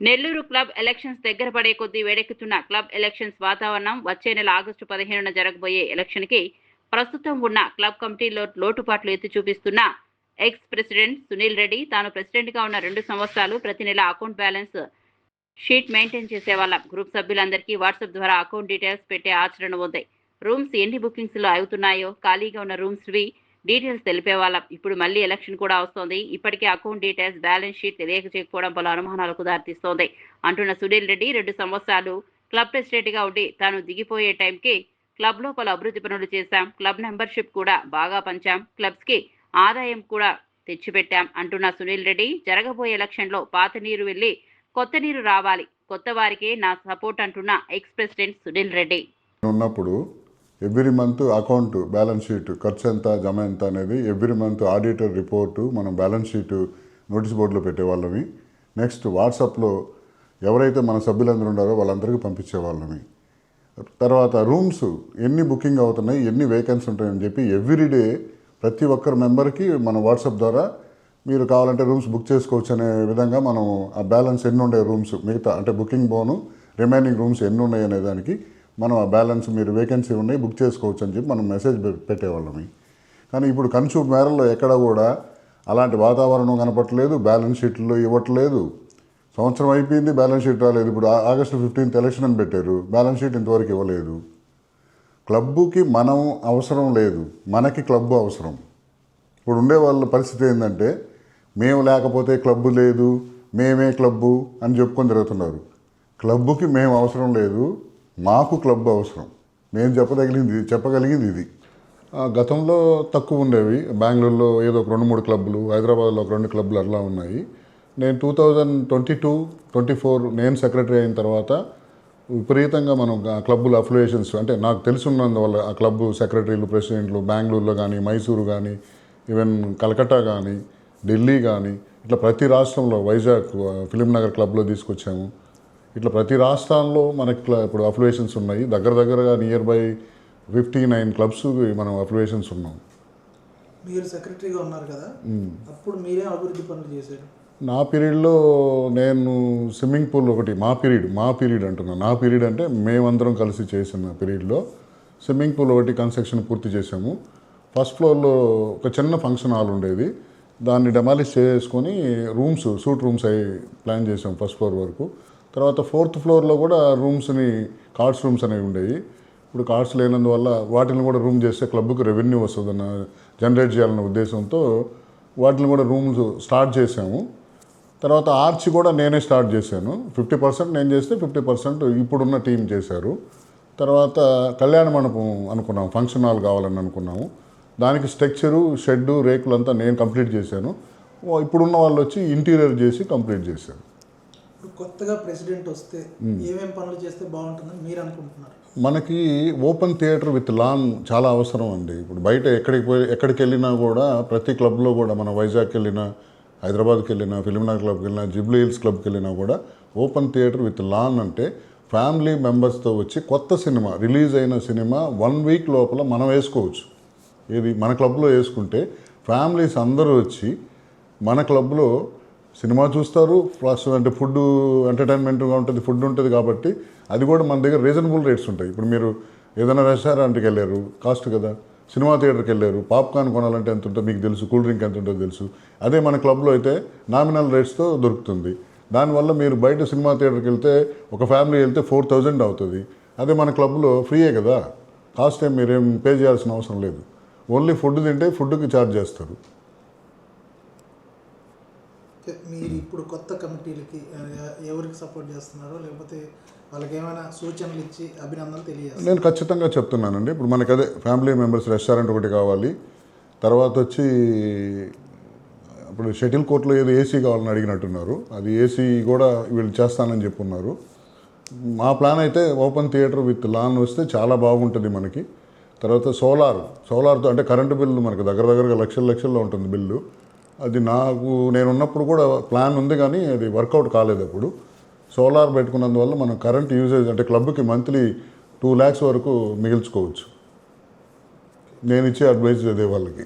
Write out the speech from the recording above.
Nellore club elections దగ్గర పడే కొద్దీ వేడెక్కుతున్న క్లబ్ ఎలక్షన్స్ వాతావరణం వచ్చే నెల ఆగస్టు 15న జరగబోయే ఎలక్షన్కి ప్రస్తుతం ఉన్న క్లబ్ కమిటీలో లోటుపాట్లు ఎత్తి చూపిస్తున్న ఎక్స్ ప్రెసిడెంట్ సునీల్ రెడ్డి తాను ప్రెసిడెంట్గా ఉన్న 2 సంవత్సరాలు ప్రతి నెల అకౌంట్ బ్యాలెన్స్ షీట్ మెయింటైన్ చేసేవాళ్ళం. గ్రూప్ సభ్యులందరికీ వాట్సాప్ ద్వారా అకౌంట్ డీటెయిల్స్ పెట్టే ఆచరణ ఉంది. రూమ్స్ ఎన్ని బుకింగ్స్లో అవుతున్నాయో ఖాళీగా ఉన్న రూమ్స్వి డీటెయిల్స్ తెలిపేవాళ్ళం. ఇప్పుడు మళ్ళీ ఎలక్షన్ కూడా వస్తోంది. ఇప్పటికే అకౌంట్ డీటెయిల్స్ బ్యాలెన్స్ షీట్ తెలియకపోవడం పలు అనుమానాలకు దారితీస్తోంది అంటున్న సునీల్ రెడ్డి 2 సంవత్సరాలు క్లబ్ ప్రెసిడెంట్గా ఉండి తాను దిగిపోయే టైంకి క్లబ్లో పలు అభివృద్ధి పనులు చేశాం. క్లబ్ మెంబర్షిప్ కూడా బాగా పంచాం. క్లబ్స్కి ఆదాయం కూడా తెచ్చిపెట్టాం అంటున్న సునీల్ రెడ్డి జరగబోయే ఎలక్షన్లో పాత నీరు వెళ్ళి కొత్త నీరు రావాలి, కొత్త వారికే నా సపోర్ట్ అంటున్న ఎక్స్ ప్రెసిడెంట్ సునీల్ రెడ్డి. ఉన్నప్పుడు every month account balance sheet ఖర్చు ఎంత జమ ఎంత అనేది ఎవ్రీ మంత్ ఆడిటర్ రిపోర్టు మనం బ్యాలెన్స్ షీట్ నోటీస్ బోర్డులో పెట్టేవాళ్ళమి. నెక్స్ట్ వాట్సాప్లో ఎవరైతే మన సభ్యులందరూ ఉన్నారో వాళ్ళందరికీ పంపించేవాళ్ళమి. తర్వాత రూమ్స్ ఎన్ని బుకింగ్ అవుతున్నాయి, ఎన్ని వేకెన్సీ ఉంటాయని చెప్పి ఎవ్రీడే ప్రతి ఒక్కరి మెంబర్కి మన వాట్సాప్ ద్వారా మీరు కావాలంటే రూమ్స్ బుక్ చేసుకోవచ్చు అనే విధంగా మనం ఆ బ్యాలెన్స్ ఎన్ని ఉండే రూమ్స్ మిగతా అంటే బుకింగ్ బోను రిమైనింగ్ రూమ్స్ ఎన్ని ఉన్నాయి అనే దానికి మనం ఆ బ్యాలెన్స్ మీరు వేకెన్సీ ఉన్నాయి బుక్ చేసుకోవచ్చు అని చెప్పి మనం మెసేజ్ పెట్టేవాళ్ళమి. కానీ ఇప్పుడు కన్సూమ్ మేరల్లో ఎక్కడ కూడా అలాంటి వాతావరణం కనపట్లేదు, బ్యాలెన్స్ షీట్లు ఇవ్వట్లేదు. సంవత్సరం అయిపోయింది, బ్యాలెన్స్ షీట్ రాలేదు. ఇప్పుడు ఆగస్టు 15th ఎలక్షన్ అని పెట్టారు, బ్యాలెన్స్ షీట్ ఇంతవరకు ఇవ్వలేదు. క్లబ్బుకి మనం అవసరం లేదు, మనకి క్లబ్బు అవసరం. ఇప్పుడు ఉండే వాళ్ళ పరిస్థితి ఏంటంటే మేము లేకపోతే క్లబ్బు లేదు, మేమే క్లబ్బు అని చెప్పుకొని తిరుగుతున్నారు. క్లబ్బుకి మేము అవసరం లేదు, మాకు క్లబ్బు అవసరం. మేము చెప్పగలిగింది ఇది. గతంలో తక్కువ ఉండేవి. బెంగళూరులో ఏదో ఒక 2-3 క్లబ్బులు, హైదరాబాద్లో ఒక 2 క్లబ్బులు అట్లా ఉన్నాయి. నేను 2022-24 నేను సెక్రటరీ అయిన తర్వాత విపరీతంగా మనం క్లబ్బుల అఫిలియేషన్స్ అంటే నాకు తెలుసున్నందువల్ల ఆ క్లబ్బు సెక్రటరీలు ప్రెసిడెంట్లు బెంగళూరులో కానీ, మైసూరు కానీ, ఈవెన్ కలకట్టా కానీ, ఢిల్లీ కానీ ఇట్లా ప్రతి రాష్ట్రంలో వైజాగ్ ఫిలిం నగర్ క్లబ్లో తీసుకొచ్చాము. ఇట్లా ప్రతి రాష్ట్రాల్లో మనకి ఇప్పుడు అఫిలియేషన్స్ ఉన్నాయి. దగ్గరగా నియర్ బై 59 క్లబ్స్ మనం అఫిలియేషన్స్ ఉన్నాం. మీరు సెక్రటరీగా ఉన్నారు కదా, అప్పుడు మీరే అభివృద్ధి పనులు చేశారు? నా పీరియడ్లో నేను స్విమ్మింగ్ పూల్ ఒకటి మా పీరియడ్ అంటున్నా. నా పీరియడ్ అంటే మేమందరం కలిసి చేసిన పీరియడ్లో స్విమ్మింగ్ పూల్ ఒకటి కన్స్ట్రక్షన్ పూర్తి చేసాము. ఫస్ట్ ఫ్లోర్లో ఒక చిన్న ఫంక్షన్ హాల్ ఉండేది, దాన్ని డెమాలిష్ చేసుకొని సూట్ రూమ్స్ అవి ప్లాన్ చేసాం ఫస్ట్ ఫ్లోర్ వరకు. తర్వాత 4th ఫ్లోర్లో కూడా రూమ్స్ని కార్డ్స్ రూమ్స్ అనేవి ఉండేవి. ఇప్పుడు కార్డ్స్ లేనందువల్ల వాటిని కూడా రూమ్ చేస్తే క్లబ్కి రెవెన్యూ వస్తుందన్న జనరేట్ చేయాలన్న ఉద్దేశంతో వాటిని కూడా రూమ్స్ స్టార్ట్ చేసాము. తర్వాత ఆర్చ్ కూడా నేనే స్టార్ట్ చేశాను. 50% నేను చేస్తే 50% ఇప్పుడున్న టీం చేశారు. తర్వాత కళ్యాణ మండపం అనుకున్నాం, ఫంక్షన్ హాల్ కావాలని అనుకున్నాము. దానికి స్ట్రక్చరు, షెడ్డు, రేకులు అంతా నేను కంప్లీట్ చేశాను. ఇప్పుడున్న వాళ్ళు వచ్చి ఇంటీరియర్ చేసి కంప్లీట్ చేశారు. ఇప్పుడు కొత్తగా ప్రెసిడెంట్ వస్తే ఏమేమి పనులు చేస్తే బాగుంటుందని మీరు అనుకుంటున్నారు? మనకి ఓపెన్ థియేటర్ విత్ లాన్ చాలా అవసరం అండి. ఇప్పుడు బయట ఎక్కడికి వెళ్ళినా కూడా ప్రతి క్లబ్లో కూడా మన వైజాగ్కి వెళ్ళినా, హైదరాబాద్కి వెళ్ళినా, ఫిలిం నగర్ క్లబ్కి వెళ్ళినా, జూబ్లీ హిల్స్ క్లబ్కి వెళ్ళినా కూడా ఓపెన్ థియేటర్ విత్ లాన్ అంటే ఫ్యామిలీ మెంబర్స్తో వచ్చి కొత్త సినిమా రిలీజ్ అయిన సినిమా 1 వీక్ లోపల మనం వేసుకోవచ్చు. ఇది మన క్లబ్లో వేసుకుంటే ఫ్యామిలీస్ అందరూ వచ్చి మన క్లబ్లో సినిమా చూస్తారు. ప్లస్ అంటే ఫుడ్ ఎంటర్టైన్మెంట్గా ఉంటుంది, ఫుడ్ ఉంటుంది. కాబట్టి అది కూడా మన దగ్గర రీజనబుల్ రేట్స్ ఉంటాయి. ఇప్పుడు మీరు ఏదైనా రెస్టారెంట్కి వెళ్ళారు, కాస్ట్ కదా. సినిమా థియేటర్కి వెళ్ళారు, పాప్కార్న్ కొనాలంటే ఎంత ఉంటుందో మీకు తెలుసు, కూల్ డ్రింక్ ఎంత ఉంటుందో తెలుసు. అదే మన క్లబ్లో అయితే నామినల్ రేట్స్తో దొరుకుతుంది. దానివల్ల మీరు బయట సినిమా థియేటర్కి వెళ్తే ఒక ఫ్యామిలీ వెళ్తే 4000 అవుతుంది. అదే మన క్లబ్లో ఫ్రీయే కదా, కాస్ట్ ఏం మీరేం పే చేయాల్సిన అవసరం లేదు. ఓన్లీ ఫుడ్ తింటే ఫుడ్కి ఛార్జ్ చేస్తారు. మీరు ఇప్పుడు కొత్త కమిటీలకి ఎవరికి సపోర్ట్ చేస్తున్నారో లేకపోతే వాళ్ళకి ఏమైనా సూచనలు ఇచ్చి అభినందనలు తెలియజేస్తారు? నేను ఖచ్చితంగా చెప్తున్నానండి. ఇప్పుడు మనకి అదే ఫ్యామిలీ మెంబర్స్ రెస్టారెంట్ ఒకటి కావాలి. తర్వాత వచ్చి ఇప్పుడు షటిల్ కోర్టులో ఏదో ఏసీ కావాలని అడిగినట్టున్నారు. అది ఏసీ కూడా వీళ్ళు చేస్తానని చెప్పున్నారు. మా ప్లాన్ అయితే ఓపెన్ థియేటర్ విత్ లాన్ వస్తే చాలా బాగుంటుంది మనకి. తర్వాత సోలార్తో అంటే కరెంటు బిల్లు మనకి దగ్గరగా లక్షల్లో ఉంటుంది బిల్లు. అది నేనున్నప్పుడు కూడా ప్లాన్ ఉంది, కానీ అది వర్కౌట్ కాలేదు. అప్పుడు సోలార్ పెట్టుకున్నందువల్ల మనం కరెంట్ యూజేజ్ అంటే క్లబ్కి మంత్లీ 2 lakhs వరకు మిగిల్చుకోవచ్చు. నేను ఇచ్చే అడ్వైజ్ అదే వాళ్ళకి.